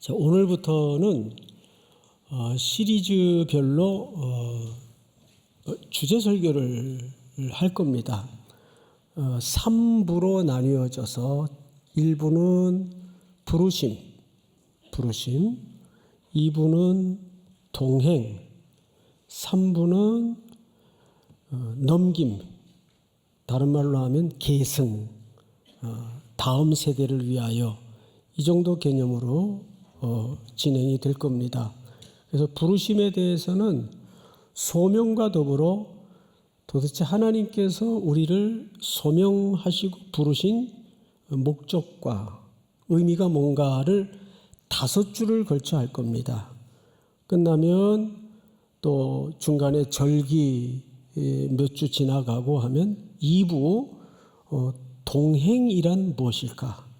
자, 오늘부터는 시리즈별로 주제 설교를 할 겁니다. 3부로 나뉘어져서 1부는 부르심, 2부는 동행, 3부는 넘김, 다른 말로 하면 계승, 다음 세대를 위하여 이 정도 개념으로 진행이 될 겁니다. 그래서 부르심에 대해서는 소명과 더불어 도대체 하나님께서 우리를 소명하시고 부르신 목적과 의미가 뭔가를 5주를 걸쳐 할 겁니다. 끝나면 또 중간에 절기 몇 주 지나가고 하면 2부 동행이란 무엇일까?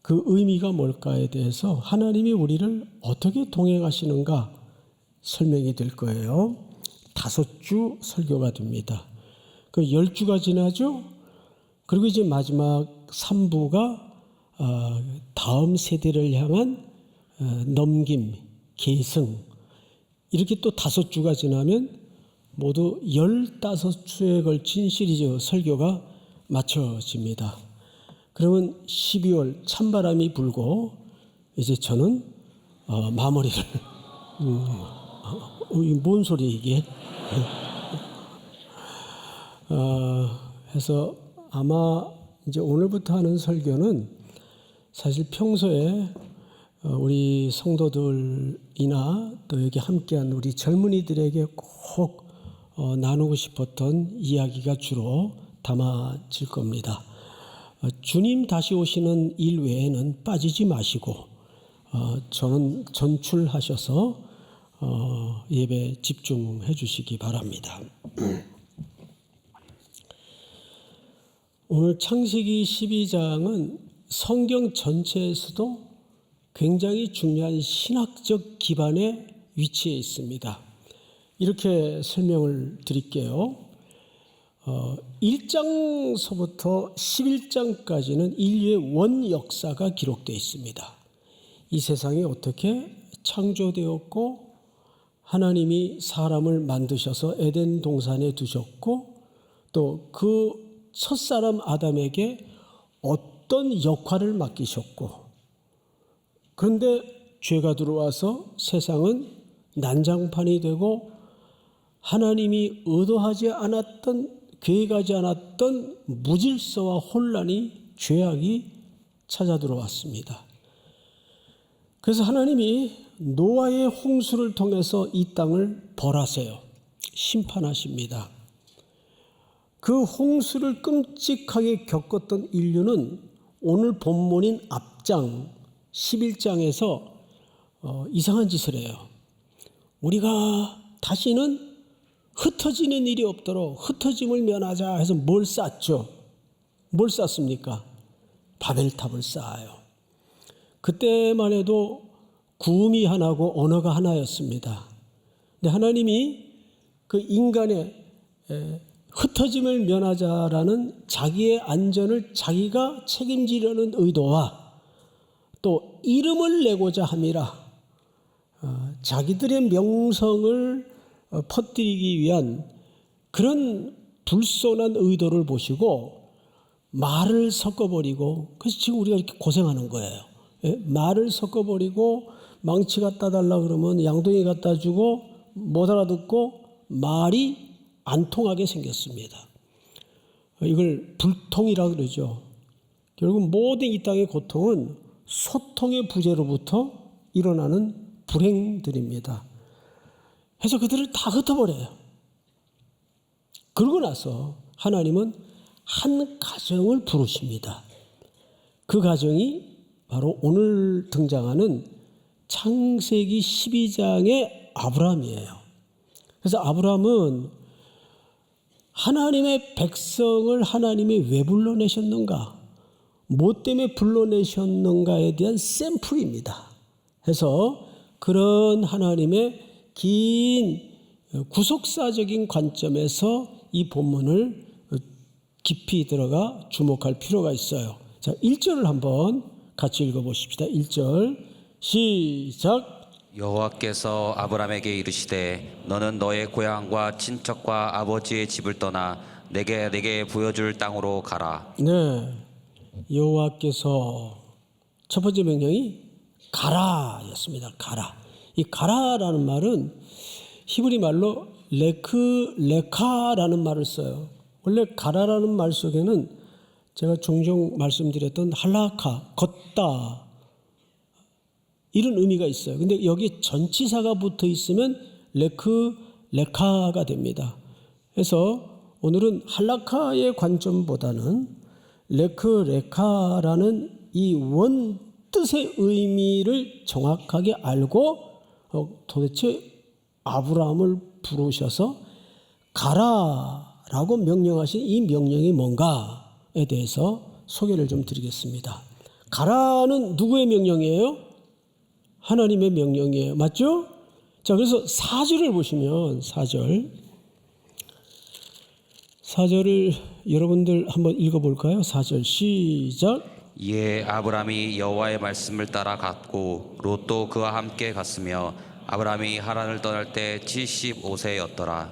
그 의미가 뭘까에 대해서 하나님이 우리를 어떻게 동행하시는가 설명이 될 거예요. 5주 설교가 됩니다. 그 10주가 지나죠. 그리고 이제 마지막 3부가 다음 세대를 향한 넘김, 계승, 이렇게 또 5주가 지나면 모두 15주에 걸친 시리즈 설교가 마쳐집니다. 그러면 12월 찬바람이 불고 이제 저는 마무리를 뭔 소리 이게? 해서 아마 이제 오늘부터 하는 설교는 사실 평소에 우리 성도들이나 또 여기 함께한 우리 젊은이들에게 꼭 나누고 싶었던 이야기가 주로 담아질 겁니다. 주님 다시 오시는 일 외에는 빠지지 마시고 저는 전출하셔서 예배 집중해 주시기 바랍니다. 오늘 창세기 12장은 성경 전체에서도 굉장히 중요한 신학적 기반에 위치해 있습니다. 이렇게 설명을 드릴게요. 1장서부터 11장까지는 인류의 원 역사가 기록되어 있습니다. 이 세상이 어떻게 창조되었고 하나님이 사람을 만드셔서 에덴 동산에 두셨고 또 그 첫사람 아담에게 어떤 역할을 맡기셨고 그런데 죄가 들어와서 세상은 난장판이 되고 하나님이 의도하지 않았던 계획하지 않았던 무질서와 혼란이 죄악이 찾아 들어왔습니다. 그래서 하나님이 노아의 홍수를 통해서 이 땅을 벌하세요. 심판하십니다. 그 홍수를 끔찍하게 겪었던 인류는 오늘 본문인 앞장 11장에서 이상한 짓을 해요. 우리가 다시는 흩어지는 일이 없도록 흩어짐을 면하자 해서 뭘 쌓죠? 뭘 쌓습니까? 바벨탑을 쌓아요. 그때만 해도 구음이 하나고 언어가 하나였습니다. 근데 하나님이 그 인간의 흩어짐을 면하자라는 자기의 안전을 자기가 책임지려는 의도와 또 이름을 내고자 함이라 자기들의 명성을 퍼뜨리기 위한 그런 불손한 의도를 보시고 말을 섞어버리고 그래서 지금 우리가 이렇게 고생하는 거예요. 말을 섞어버리고 망치 갖다 달라 그러면 양동이 갖다 주고 못 알아듣고 말이 안 통하게 생겼습니다. 이걸 불통이라고 그러죠. 결국 모든 이 땅의 고통은 소통의 부재로부터 일어나는 불행들입니다. 그래서 그들을 다 흩어버려요. 그러고 나서 하나님은 한 가정을 부르십니다. 그 가정이 바로 오늘 등장하는 창세기 12장의 아브라함이에요. 그래서 아브라함은 하나님의 백성을 하나님이 왜 불러내셨는가? 뭐 때문에 불러내셨는가에 대한 샘플입니다. 해서 그런 하나님의 긴 구속사적인 관점에서 이 본문을 깊이 들어가 주목할 필요가 있어요. 자, 1절을 한번 같이 읽어보십시다. 1절 시작. 여호와께서 아브라함에게 이르시되 너는 너의 고향과 친척과 아버지의 집을 떠나 내게 보여줄 땅으로 가라. 네, 여호와께서 첫 번째 명령이 가라였습니다. 가라. 이 가라라는 말은 히브리 말로 레카라는 말을 써요. 원래 가라라는 말 속에는 제가 종종 말씀드렸던 할라카, 걷다 이런 의미가 있어요. 근데 여기 전치사가 붙어 있으면 레카가 됩니다. 그래서 오늘은 할라카의 관점보다는 레카라는 이 원 뜻의 의미를 정확하게 알고 도대체 아브라함을 부르셔서 가라라고 명령하신 이 명령이 뭔가에 대해서 소개를 좀 드리겠습니다. 가라는 누구의 명령이에요? 하나님의 명령이에요. 맞죠? 자, 그래서 4절을 보시면 4절을 여러분들 한번 읽어볼까요? 4절 시작. 이에 아브라함이 여호와의 말씀을 따라 갔고 롯도 그와 함께 갔으며 아브라함이 하란을 떠날 때 75세였더라.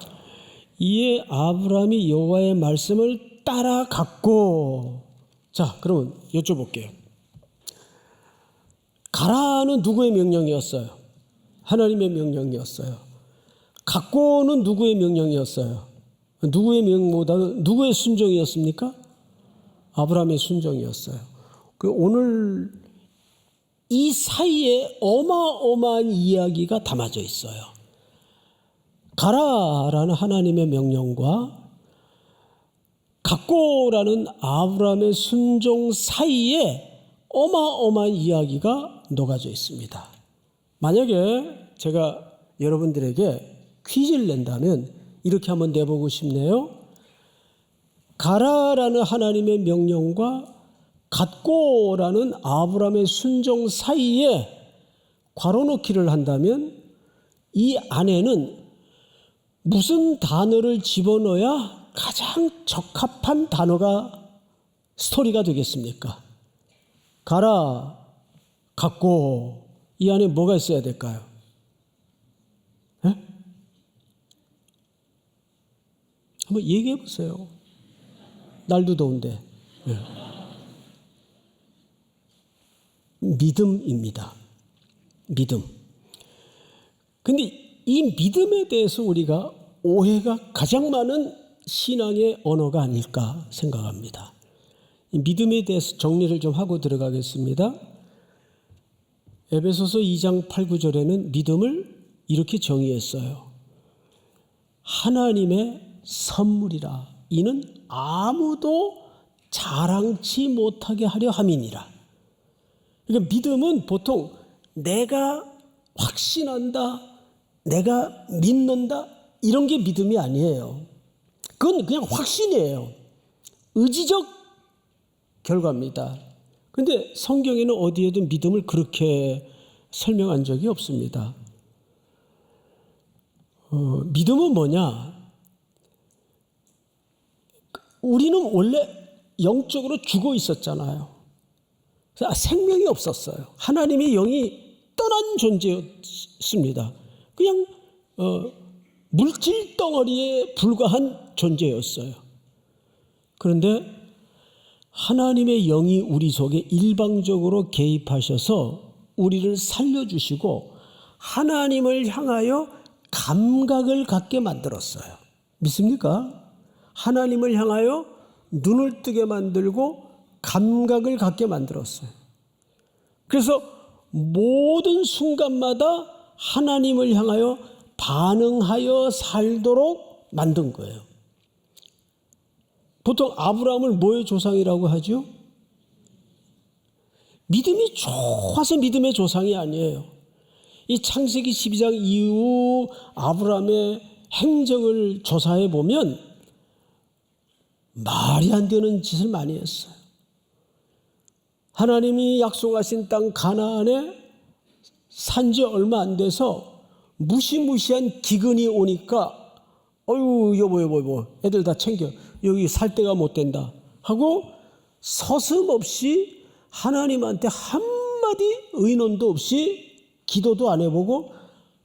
이에 아브라함이 여호와의 말씀을 따라갔고. 자, 그러면 여쭤볼게요. 가라는 누구의 명령이었어요? 하나님의 명령이었어요. 갔고는 누구의 명령이었어요? 누구의 명보다는 누구의 순종이었습니까? 아브라함의 순종이었어요. 오늘 이 사이에 어마어마한 이야기가 담아져 있어요. 가라라는 하나님의 명령과 갔고라는 아브라함의 순종 사이에 어마어마한 이야기가 녹아져 있습니다. 만약에 제가 여러분들에게 퀴즈를 낸다면 이렇게 한번 내보고 싶네요. 가라라는 하나님의 명령과 갔고라는 아브라함의 순종 사이에 괄호넣기를 한다면 이 안에는 무슨 단어를 집어넣어야 가장 적합한 단어가 스토리가 되겠습니까? 가라, 갔고 이 안에 뭐가 있어야 될까요? 네? 한번 얘기해 보세요. 날도 더운데. 네. 믿음입니다. 믿음. 근데 이 믿음에 대해서 우리가 오해가 가장 많은 신앙의 언어가 아닐까 생각합니다. 이 믿음에 대해서 정리를 좀 하고 들어가겠습니다. 에베소서 2장 8, 9절에는 믿음을 이렇게 정의했어요. 하나님의 선물이라. 이는 아무도 자랑치 못하게 하려 함이니라. 그러니까 믿음은 보통 내가 확신한다, 내가 믿는다 이런 게 믿음이 아니에요. 그건 그냥 확신이에요. 의지적 결과입니다. 그런데 성경에는 어디에도 믿음을 그렇게 설명한 적이 없습니다. 믿음은 뭐냐? 우리는 원래 영적으로 죽어 있었잖아요. 생명이 없었어요. 하나님의 영이 떠난 존재였습니다. 그냥 물질 덩어리에 불과한 존재였어요. 그런데 하나님의 영이 우리 속에 일방적으로 개입하셔서 우리를 살려주시고 하나님을 향하여 감각을 갖게 만들었어요. 믿습니까? 하나님을 향하여 눈을 뜨게 만들고 감각을 갖게 만들었어요. 그래서 모든 순간마다 하나님을 향하여 반응하여 살도록 만든 거예요. 보통 아브라함을 뭐의 조상이라고 하죠? 믿음이 좋아서 믿음의 조상이 아니에요. 이 창세기 12장 이후 아브라함의 행적을 조사해 보면 말이 안 되는 짓을 많이 했어요. 하나님이 약속하신 땅 가나안에 산 지 얼마 안 돼서 무시무시한 기근이 오니까 어유 여보 애들 다 챙겨 여기 살 데가 못 된다 하고 서슴없이 하나님한테 한마디 의논도 없이 기도도 안 해보고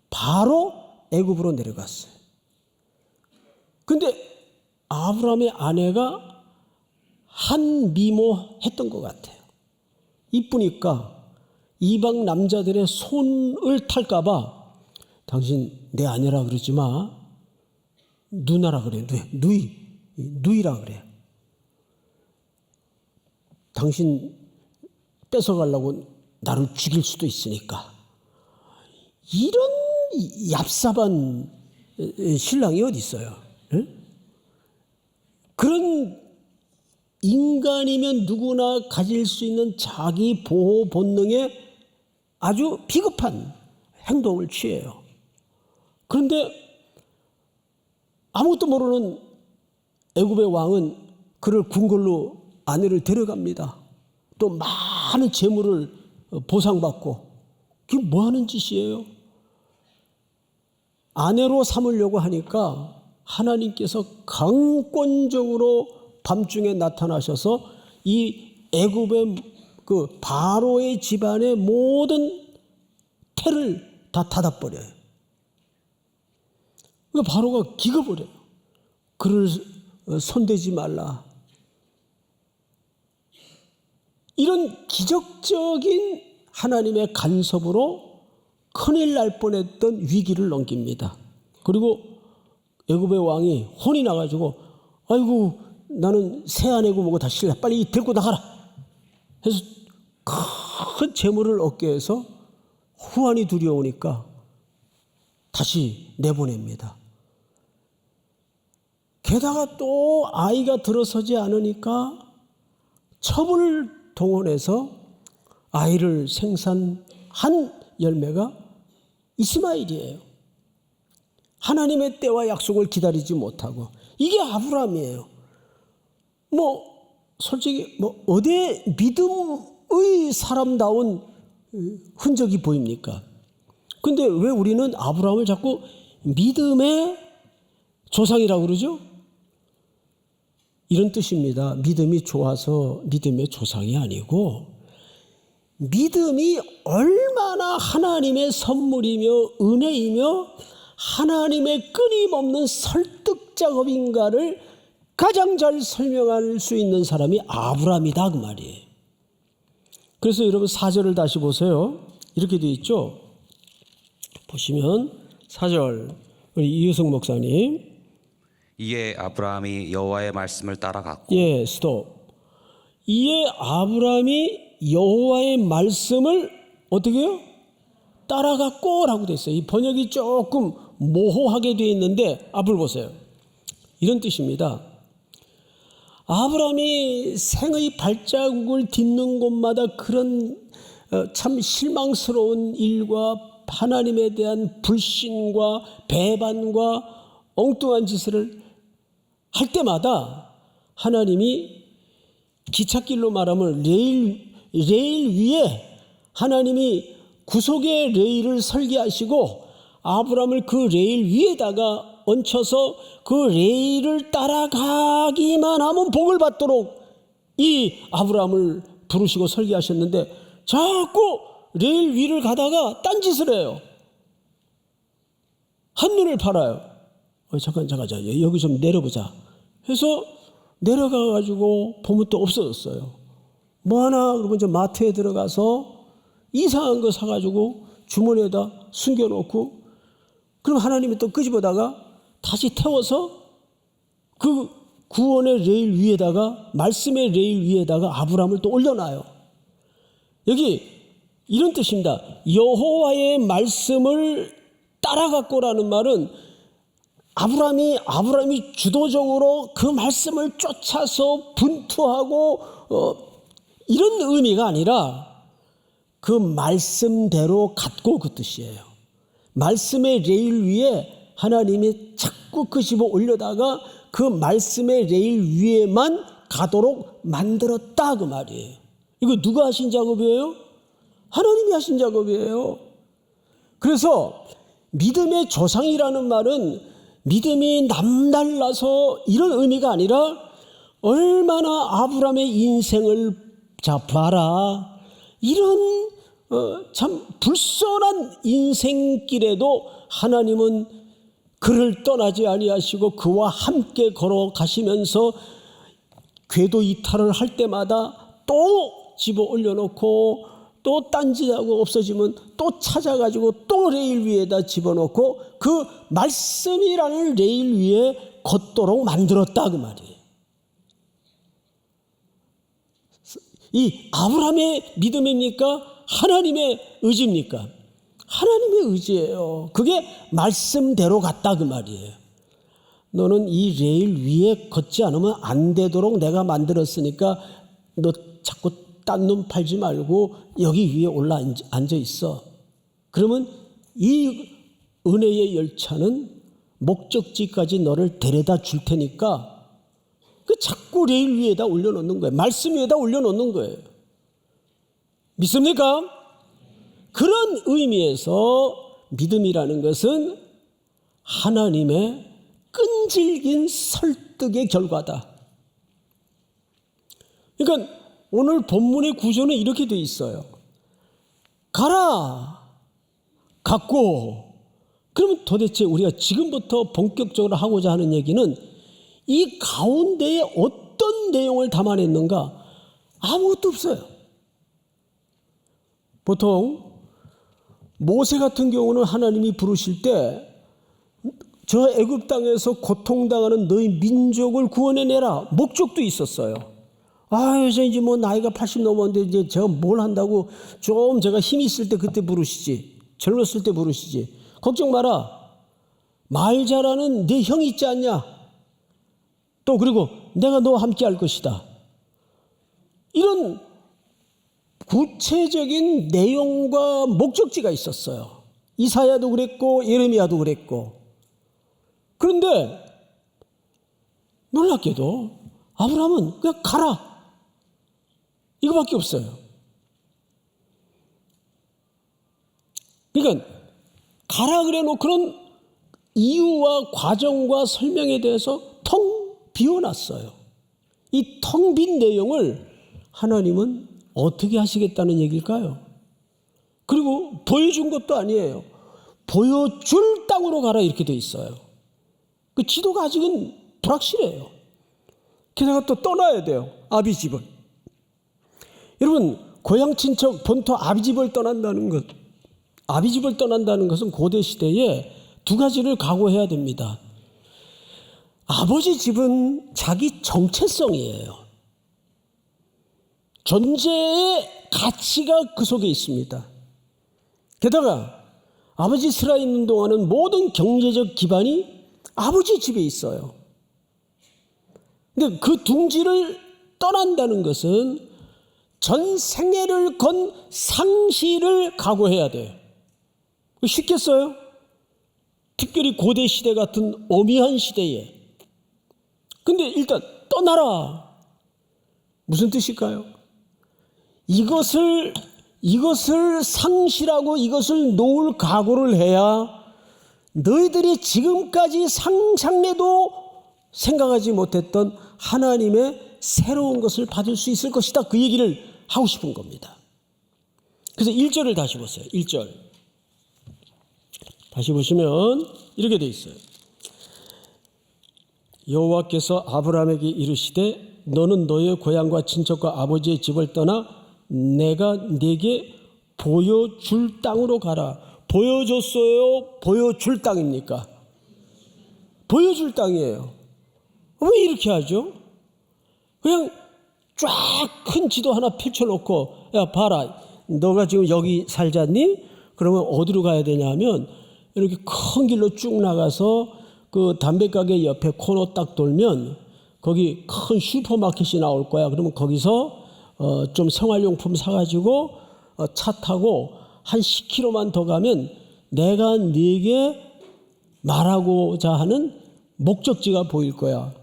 바로 애굽으로 내려갔어요. 근데 아브라함의 아내가 한 미모했던 것 같아요. 이쁘니까 이방 남자들의 손을 탈까봐 당신 내 아내라 그러지 마. 누나라 그래. 누이라 그래. 당신 뺏어가려고 나를 죽일 수도 있으니까. 이런 얍삽한 신랑이 어디 있어요? 응? 그런 인간이면 누구나 가질 수 있는 자기 보호 본능에 아주 비겁한 행동을 취해요. 그런데 아무것도 모르는 애굽의 왕은 그를 궁궐로 아내를 데려갑니다. 또 많은 재물을 보상받고. 그게 뭐 하는 짓이에요? 아내로 삼으려고 하니까 하나님께서 강권적으로 밤중에 나타나셔서 이 애굽의 그 바로의 집안의 모든 태를 다 닫아버려요. 그러니까 바로가 기가 버려요. 그를 손대지 말라. 이런 기적적인 하나님의 간섭으로 큰일 날 뻔했던 위기를 넘깁니다. 그리고 애굽의 왕이 혼이 나가지고 아이고 나는 새 아내고 뭐고 다 싫어. 빨리 데리고 나가라. 해서 큰 재물을 얻게 해서 후환이 두려우니까 다시 내보냅니다. 게다가 또 아이가 들어서지 않으니까 첩을 동원해서 아이를 생산한 열매가 이스마엘이에요. 하나님의 때와 약속을 기다리지 못하고. 이게 아브라함이에요. 솔직히 어디에 믿음의 사람다운 흔적이 보입니까? 근데 왜 우리는 아브라함을 자꾸 믿음의 조상이라고 그러죠? 이런 뜻입니다. 믿음이 좋아서 믿음의 조상이 아니고 믿음이 얼마나 하나님의 선물이며 은혜이며 하나님의 끊임없는 설득 작업인가를 가장 잘 설명할 수 있는 사람이 아브라함이다 그 말이에요. 그래서 여러분 4절을 다시 보세요. 이렇게 되어 있죠. 보시면 4절 우리 이효성 목사님. 이에 아브라함이 여호와의 말씀을 따라갔고. 예, 스톱. 이에 아브라함이 여호와의 말씀을 어떻게 해요? 따라갔고라고 돼 있어요. 이 번역이 조금 모호하게 되어 있는데 앞을 보세요. 이런 뜻입니다. 아브라함이 생의 발자국을 딛는 곳마다 그런 참 실망스러운 일과 하나님에 대한 불신과 배반과 엉뚱한 짓을 할 때마다 하나님이 기찻길로 말하면 레일 위에 하나님이 구속의 레일을 설계하시고 아브라함을 그 레일 위에다가 얹혀서 그 레일을 따라가기만 하면 복을 받도록 이 아브라함을 부르시고 설계하셨는데 자꾸 레일 위를 가다가 딴짓을 해요. 한눈을 팔아요. 잠깐 여기 좀 내려보자 해서 내려가가지고 보면 또 없어졌어요. 뭐하나 그러고 이제 마트에 들어가서 이상한 거 사가지고 주머니에다 숨겨놓고 그럼 하나님이 또 끄집어다가 다시 태워서 그 구원의 레일 위에다가 말씀의 레일 위에다가 아브라함을 또 올려놔요. 여기 이런 뜻입니다. 여호와의 말씀을 따라갔고라는 말은 아브라함이 주도적으로 그 말씀을 쫓아서 분투하고 이런 의미가 아니라 그 말씀대로 갔고 그 뜻이에요. 말씀의 레일 위에 하나님이 자꾸 끄집어 올려다가 그 말씀의 레일 위에만 가도록 만들었다 그 말이에요. 이거 누가 하신 작업이에요? 하나님이 하신 작업이에요. 그래서 믿음의 조상이라는 말은 믿음이 남달라서 이런 의미가 아니라 얼마나 아브라함의 인생을 자, 봐라. 이런 참 불손한 인생길에도 하나님은 그를 떠나지 아니하시고 그와 함께 걸어가시면서 궤도 이탈을 할 때마다 또 집어 올려놓고 또 딴짓하고 없어지면 또 찾아가지고 또 레일 위에다 집어넣고 그 말씀이라는 레일 위에 걷도록 만들었다 그 말이에요. 이 아브라함의 믿음입니까? 하나님의 의지입니까? 하나님의 의지예요. 그게 말씀대로 갔다 그 말이에요. 너는 이 레일 위에 걷지 않으면 안 되도록 내가 만들었으니까 너 자꾸 딴 놈 팔지 말고 여기 위에 올라 앉아 있어. 그러면 이 은혜의 열차는 목적지까지 너를 데려다 줄 테니까 그 자꾸 레일 위에다 올려놓는 거예요. 말씀 위에다 올려놓는 거예요. 믿습니까? 그런 의미에서 믿음이라는 것은 하나님의 끈질긴 설득의 결과다. 그러니까 오늘 본문의 구조는 이렇게 되어 있어요. 가라. 갔고. 그러면 도대체 우리가 지금부터 본격적으로 하고자 하는 얘기는 이 가운데에 어떤 내용을 담아냈는가? 아무것도 없어요. 보통 모세 같은 경우는 하나님이 부르실 때 저 애굽 땅에서 고통당하는 너희 민족을 구원해내라 목적도 있었어요. 이제 뭐 나이가 80 넘었는데 이제 제가 뭘 한다고 좀 제가 힘이 있을 때 그때 부르시지. 젊었을 때 부르시지. 걱정 마라. 말 잘하는 네 형이 있지 않냐. 또 그리고 내가 너와 함께 할 것이다. 이런 구체적인 내용과 목적지가 있었어요. 이사야도 그랬고 예레미야도 그랬고. 그런데 놀랍게도 아브라함은 그냥 가라. 이거밖에 없어요. 그러니까 가라 그래 놓고는 이유와 과정과 설명에 대해서 텅 비워놨어요. 이 텅 빈 내용을 하나님은 어떻게 하시겠다는 얘기일까요? 그리고 보여준 것도 아니에요. 보여줄 땅으로 가라 이렇게 돼 있어요. 그 지도가 아직은 불확실해요. 게다가 또 떠나야 돼요. 아비 집을. 여러분 고향 친척 본토 아비 집을 떠난다는 것, 아비 집을 떠난다는 것은 고대 시대에 두 가지를 각오해야 됩니다. 아버지 집은 자기 정체성이에요. 존재의 가치가 그 속에 있습니다. 게다가 아버지 살아있는 동안은 모든 경제적 기반이 아버지 집에 있어요. 근데 그 둥지를 떠난다는 것은 전 생애를 건 상실을 각오해야 돼요. 쉽겠어요? 특별히 고대 시대 같은 오미한 시대에. 근데 일단 떠나라. 무슨 뜻일까요? 이것을 상실하고 이것을 놓을 각오를 해야 너희들이 지금까지 상상해도 생각하지 못했던 하나님의 새로운 것을 받을 수 있을 것이다. 그 얘기를 하고 싶은 겁니다. 그래서 1절을 다시 보세요. 1절. 다시 보시면 이렇게 되어 있어요. 여호와께서 아브라함에게 이르시되 너는 너의 고향과 친척과 아버지의 집을 떠나 내가 네게 보여줄 땅으로 가라. 보여줬어요? 보여줄 땅입니까? 보여줄 땅이에요. 왜 이렇게 하죠? 그냥 쫙 큰 지도 하나 펼쳐놓고 야 봐라 너가 지금 여기 살잖니? 그러면 어디로 가야 되냐면 이렇게 큰 길로 쭉 나가서 그 담배가게 옆에 코너 딱 돌면 거기 큰 슈퍼마켓이 나올 거야. 그러면 거기서 좀 생활용품 사가지고 차 타고 한 10km만 더 가면 내가 네게 말하고자 하는 목적지가 보일 거야.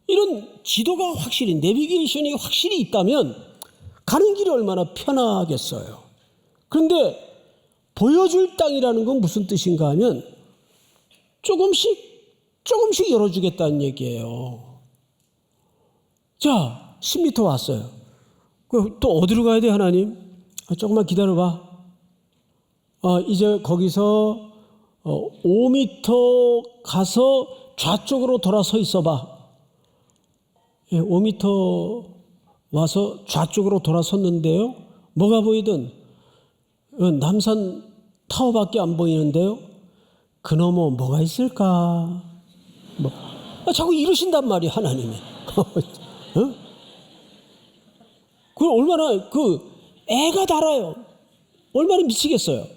이런 지도가 확실히 내비게이션이 확실히 있다면 가는 길이 얼마나 편하겠어요. 그런데 보여줄 땅이라는 건 무슨 뜻인가 하면 조금씩 열어주겠다는 얘기예요. 자, 10m 왔어요. 또 어디로 가야 돼 하나님? 조금만 기다려봐. 이제 거기서 5m 가서 좌쪽으로 돌아서 있어봐. 5m 와서 좌쪽으로 돌아섰는데요. 뭐가 보이든 남산 타워밖에 안 보이는데요. 그놈은 뭐가 있을까? 자꾸 이러신단 말이에요, 하나님이. 그 얼마나 애가 달아요. 얼마나 미치겠어요.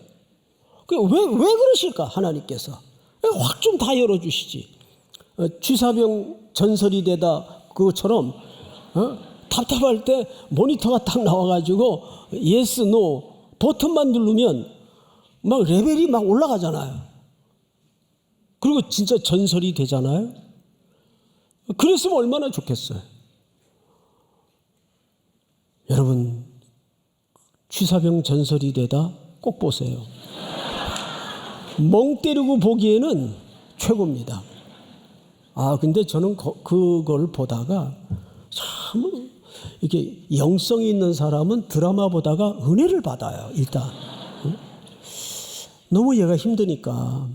왜 그러실까, 하나님께서? 확 좀 다 열어주시지. 취사병 전설이 되다 그것처럼 답답할 때 모니터가 딱 나와가지고 예스, 노 버튼만 누르면 막 레벨이 막 올라가잖아요. 그리고 진짜 전설이 되잖아요. 그랬으면 얼마나 좋겠어요. 여러분, 취사병 전설이 되다 꼭 보세요. 멍 때리고 보기에는 최고입니다. 근데 저는 그걸 보다가 참 이렇게 영성이 있는 사람은 드라마 보다가 은혜를 받아요. 일단 너무 얘가 힘드니까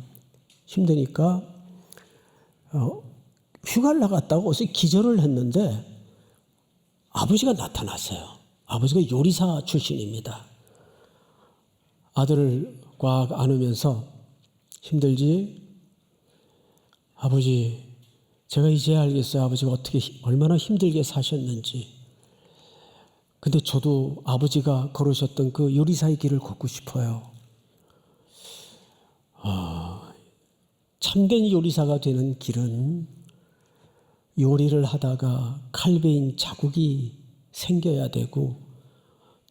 휴가를 나갔다가 어서 기절을 했는데 아버지가 나타났어요. 아버지가 요리사 출신입니다. 아들을 꽉 안으면서 힘들지? 아버지, 제가 이제 알겠어요. 아버지가 얼마나 힘들게 사셨는지. 근데 저도 아버지가 걸으셨던 그 요리사의 길을 걷고 싶어요. 참된 요리사가 되는 길은 요리를 하다가 칼베인 자국이 생겨야 되고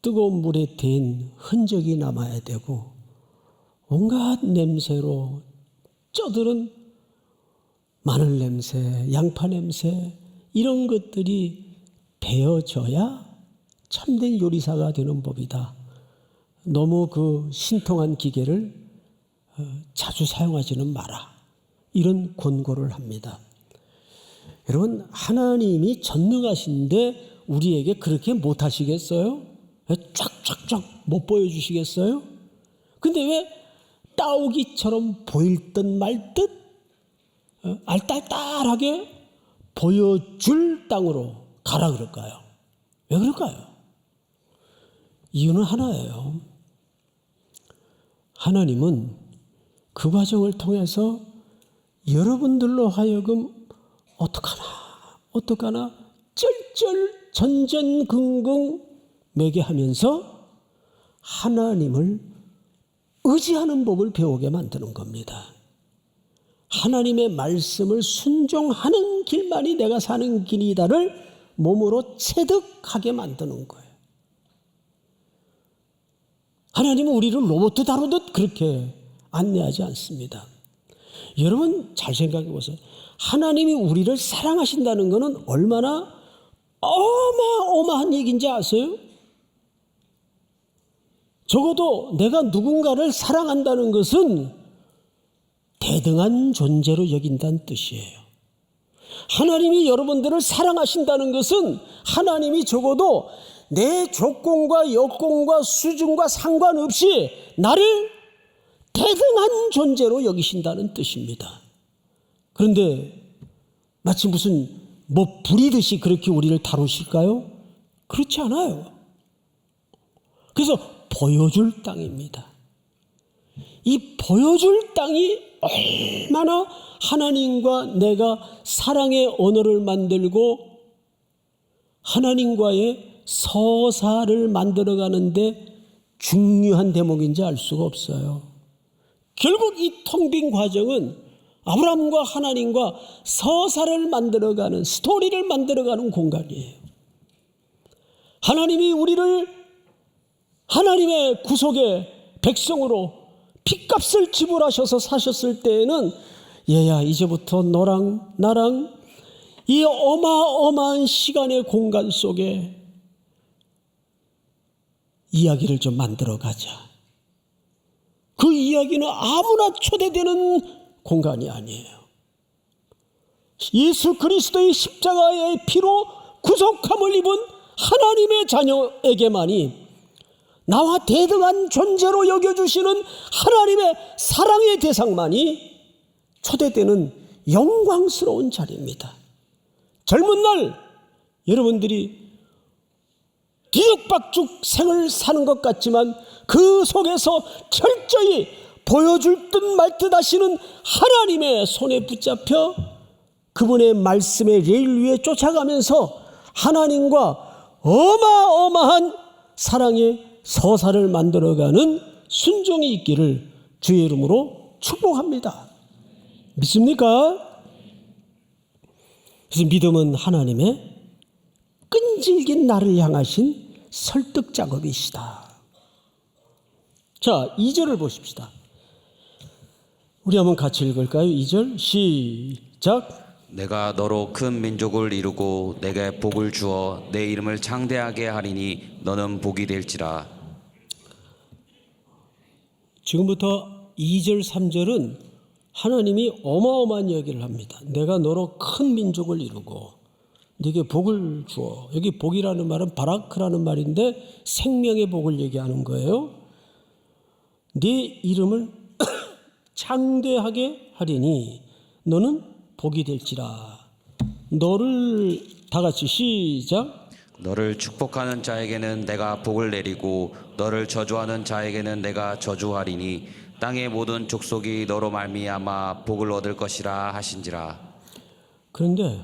뜨거운 물에 댄 흔적이 남아야 되고 온갖 냄새로 쪄들은 마늘 냄새, 양파 냄새 이런 것들이 배어져야 참된 요리사가 되는 법이다. 너무 그 신통한 기계를 자주 사용하지는 마라. 이런 권고를 합니다. 여러분, 하나님이 전능하신데 우리에게 그렇게 못하시겠어요? 쫙쫙쫙 못 보여주시겠어요? 근데 왜 따오기처럼 보일 듯 말 듯 알딸딸하게 보여줄 땅으로 가라 그럴까요? 왜 그럴까요? 이유는 하나예요. 하나님은 그 과정을 통해서 여러분들로 하여금 어떡하나 쩔쩔 전전긍긍 매게 하면서 하나님을 의지하는 법을 배우게 만드는 겁니다. 하나님의 말씀을 순종하는 길만이 내가 사는 길이다를 몸으로 체득하게 만드는 거예요. 하나님은 우리를 로봇 다루듯 그렇게 안내하지 않습니다. 여러분 잘 생각해 보세요. 하나님이 우리를 사랑하신다는 것은 얼마나 어마어마한 얘기인지 아세요? 적어도 내가 누군가를 사랑한다는 것은 대등한 존재로 여긴다는 뜻이에요. 하나님이 여러분들을 사랑하신다는 것은 하나님이 적어도 내 조건과 여건과 수준과 상관없이 나를 대등한 존재로 여기신다는 뜻입니다. 그런데 마치 무슨 부리듯이 그렇게 우리를 다루실까요? 그렇지 않아요. 그래서 보여줄 땅입니다. 이 보여줄 땅이 얼마나 하나님과 내가 사랑의 언어를 만들고 하나님과의 서사를 만들어가는데 중요한 대목인지 알 수가 없어요. 결국 이 텅 빈 과정은 아브라함과 하나님과 서사를 만들어가는, 스토리를 만들어가는 공간이에요. 하나님이 우리를 하나님의 구속의 백성으로 핏값을 지불하셔서 사셨을 때에는 얘야 이제부터 너랑 나랑 이 어마어마한 시간의 공간 속에 이야기를 좀 만들어 가자. 그 이야기는 아무나 초대되는 공간이 아니에요. 예수 그리스도의 십자가의 피로 구속함을 입은 하나님의 자녀에게만이 나와 대등한 존재로 여겨주시는 하나님의 사랑의 대상만이 초대되는 영광스러운 자리입니다. 젊은 날 여러분들이 뒤죽박죽 생을 사는 것 같지만 그 속에서 철저히 보여줄 듯 말 듯 하시는 하나님의 손에 붙잡혀 그분의 말씀의 레일 위에 쫓아가면서 하나님과 어마어마한 사랑의 서사를 만들어가는 순종이 있기를 주의 이름으로 축복합니다. 믿습니까? 그래서 믿음은 하나님의 끈질긴 나를 향하신 설득 작업이시다. 자, 2절을 보십시다. 우리 한번 같이 읽을까요? 2절 시작. 내가 너로 큰 민족을 이루고 내게 복을 주어 내 이름을 창대하게 하리니 너는 복이 될지라. 지금부터 2절 3절은 하나님이 어마어마한 이야기를 합니다. 내가 너로 큰 민족을 이루고 네게 복을 주어. 여기 복이라는 말은 바라크라는 말인데 생명의 복을 얘기하는 거예요. 네 이름을 창대하게 하리니 너는 복이 될지라. 너를 다 같이 시작. 너를 축복하는 자에게는 내가 복을 내리고 너를 저주하는 자에게는 내가 저주하리니 땅의 모든 족속이 너로 말미암아 복을 얻을 것이라 하신지라. 그런데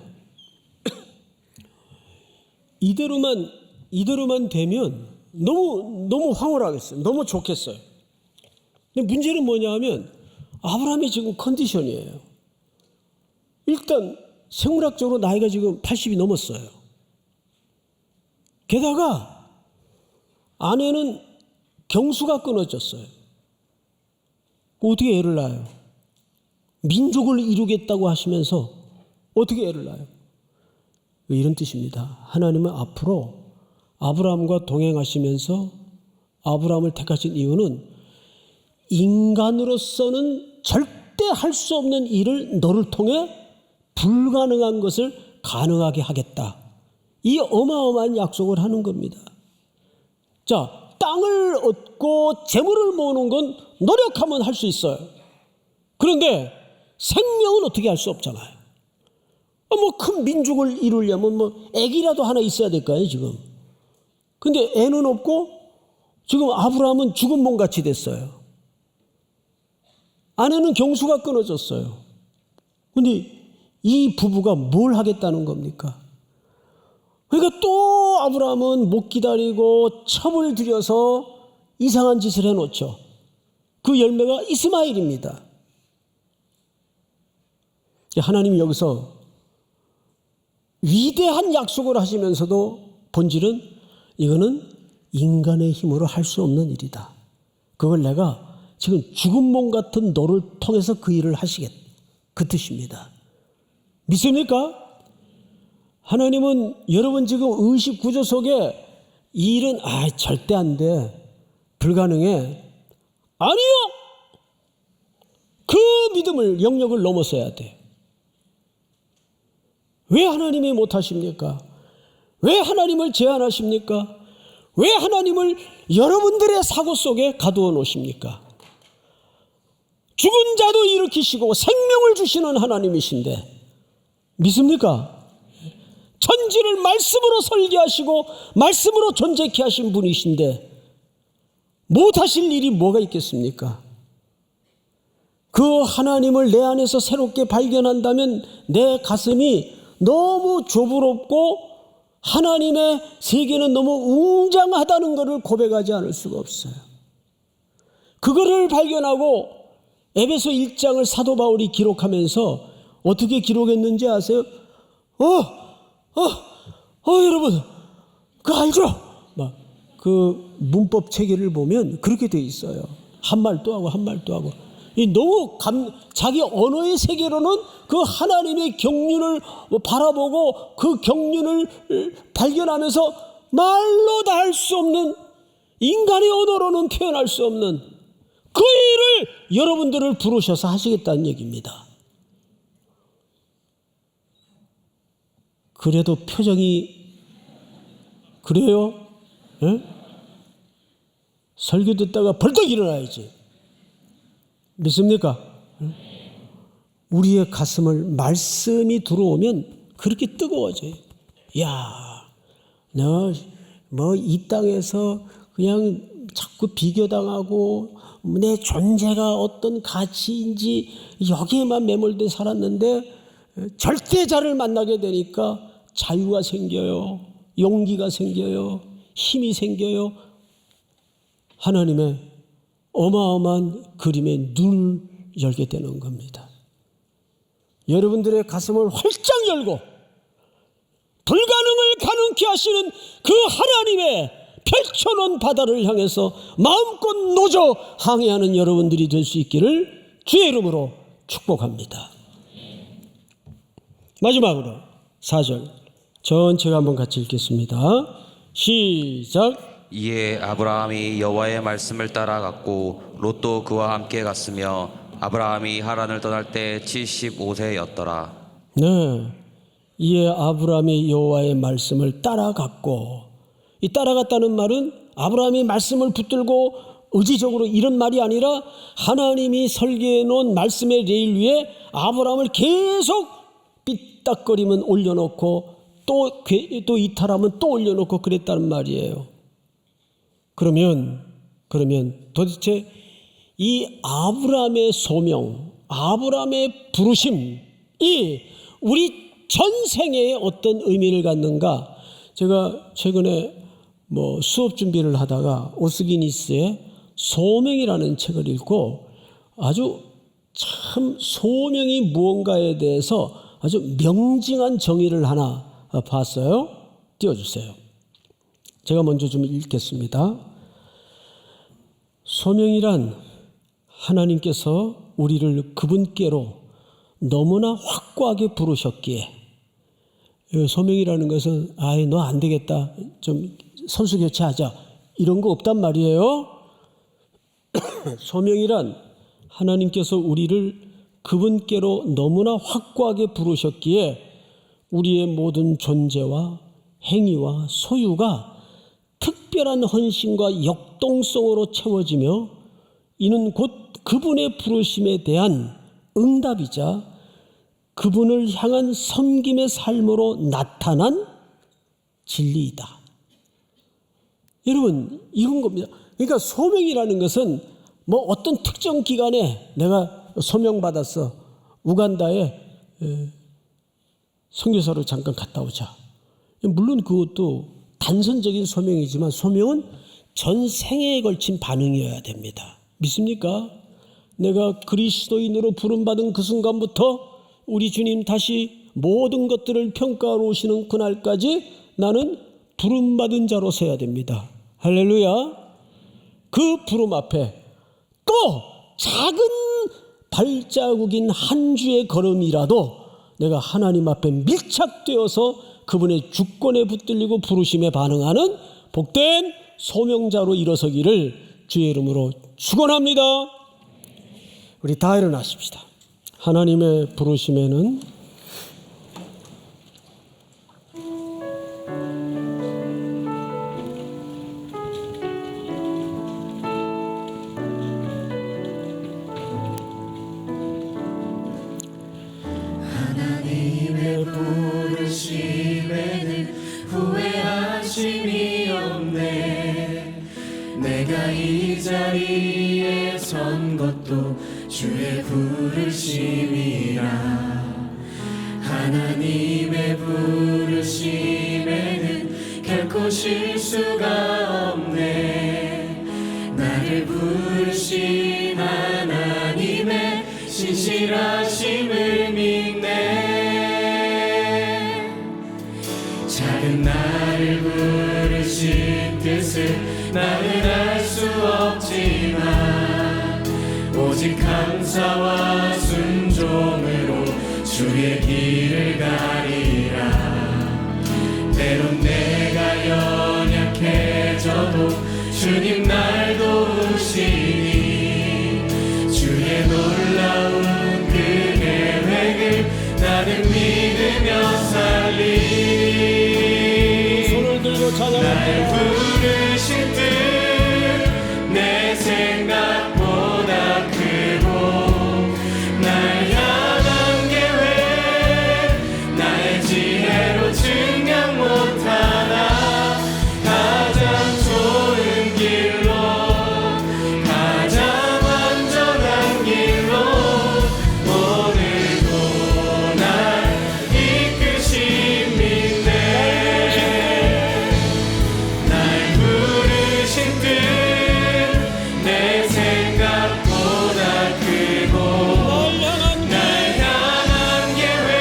이대로만 되면 너무 황홀하겠어요. 너무 좋겠어요. 근데 문제는 뭐냐 하면 아브라함이 지금 컨디션이에요. 일단 생물학적으로 나이가 지금 80이 넘었어요. 게다가 아내는 경수가 끊어졌어요. 어떻게 애를 낳아요? 민족을 이루겠다고 하시면서 어떻게 애를 낳아요? 이런 뜻입니다. 하나님은 앞으로 아브라함과 동행하시면서 아브라함을 택하신 이유는 인간으로서는 절대 할 수 없는 일을 너를 통해 불가능한 것을 가능하게 하겠다. 이 어마어마한 약속을 하는 겁니다. 자, 땅을 얻고 재물을 모으는 건 노력하면 할 수 있어요. 그런데 생명은 어떻게 할 수 없잖아요. 큰 민족을 이루려면 애기라도 하나 있어야 될까요, 지금? 근데 애는 없고 지금 아브라함은 죽은 몸같이 됐어요. 아내는 경수가 끊어졌어요. 근데 이 부부가 뭘 하겠다는 겁니까? 그러니까 또 아브라함은 못 기다리고 첩을 들여서 이상한 짓을 해놓죠. 그 열매가 이스마엘입니다. 하나님이 여기서 위대한 약속을 하시면서도 본질은 이거는 인간의 힘으로 할 수 없는 일이다. 그걸 내가 지금 죽은 몸 같은 너를 통해서 그 일을 하시겠다. 그 뜻입니다. 믿습니까? 하나님은 여러분 지금 의식 구조 속에 이 일은 절대 안 돼. 불가능해. 아니요. 그 믿음을 영역을 넘어서야 돼. 왜 하나님이 못하십니까? 왜 하나님을 제한하십니까? 왜 하나님을 여러분들의 사고 속에 가두어 놓으십니까? 죽은 자도 일으키시고 생명을 주시는 하나님이신데 믿습니까? 천지를 말씀으로 설계하시고 말씀으로 존재케 하신 분이신데 못하실 일이 뭐가 있겠습니까? 그 하나님을 내 안에서 새롭게 발견한다면 내 가슴이 너무 좁으롭고 하나님의 세계는 너무 웅장하다는 것을 고백하지 않을 수가 없어요. 그거를 발견하고 에베소 1장을 사도 바울이 기록하면서 어떻게 기록했는지 아세요? 여러분, 그거 알죠? 그 문법 체계를 보면 그렇게 돼 있어요. 한 말도 하고 한 말도 하고. 너무 자기 언어의 세계로는 그 하나님의 경륜을 바라보고 그 경륜을 발견하면서 말로 다 할 수 없는 인간의 언어로는 표현할 수 없는 그 일을 여러분들을 부르셔서 하시겠다는 얘기입니다. 그래도 표정이 그래요? 예? 설교 듣다가 벌떡 일어나야지. 믿습니까? 우리의 가슴을 말씀이 들어오면 그렇게 뜨거워져요. 야, 너 뭐 이 땅에서 그냥 자꾸 비교당하고 내 존재가 어떤 가치인지 여기에만 매몰돼 살았는데 절대자를 만나게 되니까 자유가 생겨요. 용기가 생겨요. 힘이 생겨요. 하나님의 어마어마한 그림에 눈을 열게 되는 겁니다. 여러분들의 가슴을 활짝 열고 불가능을 가능케 하시는 그 하나님의 펼쳐놓은 바다를 향해서 마음껏 노저 항해하는 여러분들이 될 수 있기를 주의 이름으로 축복합니다. 마지막으로 4절 전체가 한번 같이 읽겠습니다. 시작. 이에 아브라함이 여호와의 말씀을 따라갔고 롯도 그와 함께 갔으며 아브라함이 하란을 떠날 때 75세였더라. 네, 이에 아브라함이 여호와의 말씀을 따라갔고, 이 따라갔다는 말은 아브라함이 말씀을 붙들고 의지적으로 이런 말이 아니라 하나님이 설계해 놓은 말씀의 레일 위에 아브라함을 계속 삐딱거리면 올려놓고 또 이탈하면 또 올려놓고 그랬다는 말이에요. 그러면 도대체 이 아브라함의 소명, 아브라함의 부르심이 우리 전생에 어떤 의미를 갖는가? 제가 최근에 수업 준비를 하다가 오스기니스의 소명이라는 책을 읽고 아주 참 소명이 무언가에 대해서 아주 명징한 정의를 하나 봤어요. 띄워주세요. 제가 먼저 좀 읽겠습니다. 소명이란 하나님께서 우리를 그분께로 너무나 확고하게 부르셨기에, 소명이라는 것은 너 안 되겠다, 좀 선수 교체하자, 이런 거 없단 말이에요. 소명이란 하나님께서 우리를 그분께로 너무나 확고하게 부르셨기에 우리의 모든 존재와 행위와 소유가 특별한 헌신과 역동성으로 채워지며 이는 곧 그분의 부르심에 대한 응답이자 그분을 향한 섬김의 삶으로 나타난 진리이다. 여러분, 이런 겁니다. 그러니까 소명이라는 것은 어떤 특정 기간에 내가 소명받았어. 우간다에 선교사로 잠깐 갔다 오자. 물론 그것도 단선적인 소명이지만 소명은 전 생애에 걸친 반응이어야 됩니다. 믿습니까? 내가 그리스도인으로 부름받은 그 순간부터 우리 주님 다시 모든 것들을 평가하러 오시는 그날까지 나는 부름받은 자로 서야 됩니다. 할렐루야. 그 부름 앞에 또 작은 발자국인 한 주의 걸음이라도 내가 하나님 앞에 밀착되어서 그분의 주권에 붙들리고 부르심에 반응하는 복된 소명자로 일어서기를 주의 이름으로 축원합니다. 우리 다 일어나십시다. 하나님의 부르심에는 하나님의 부르심에는 후회하심이 없네. 내가 이 자리에 선 것도 주의 부르심이라. 하나님의 부르심에는 결코 실수가 없네. 나를 부르신 하나님의 신실하심을 믿네. 작은 나를 부르신 뜻을 나는 알 수 없지만 오직 감사와 순종으로 주의 길을 가리라. 때론 내가 연약해져도 주님 날 도우시니 주의 놀라운 그 계획을 나는 믿으며 살리. 손을 들고 찬양합니다. 부르신 뜻 내 생각보다 크고 날 향한 계획 나의 지혜로 증명 못하나 가장 좋은 길로 가장 안전한 길로 오늘도 날 이끄신 믿네 날 부르신 뜻 내 생각보다 크고 날 향한 계획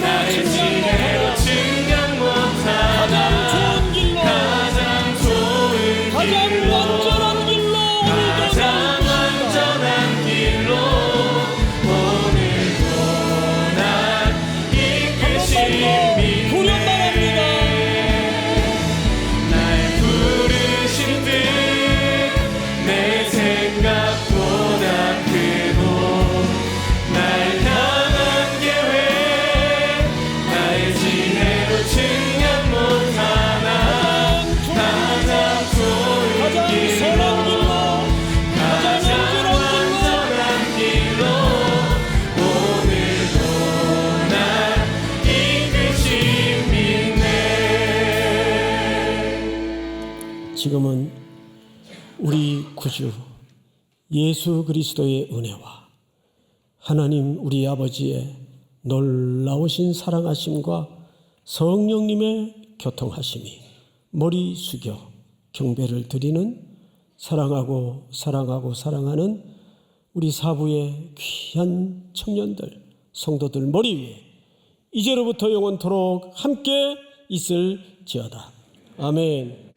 나의 지혜로 증명 못하나 가장 좋은 길로 가장 안전한 길로 오늘도 날 이끄신 믿네 날 부르신 뜻 내 생각보다 크고 날 향한 계획 나의 지혜로 증명 못하나 가장 좋은 길로 가장 안전한 길로 오늘도 날 이끄신 믿네 지금은 우리 구주 예수 그리스도의 은혜와 하나님 우리 아버지의 놀라우신 사랑하심과 성령님의 교통하심이 머리 숙여 경배를 드리는 사랑하고 사랑하는 우리 사부의 귀한 청년들 성도들 머리 위에 이제로부터 영원토록 함께 있을지어다. 아멘.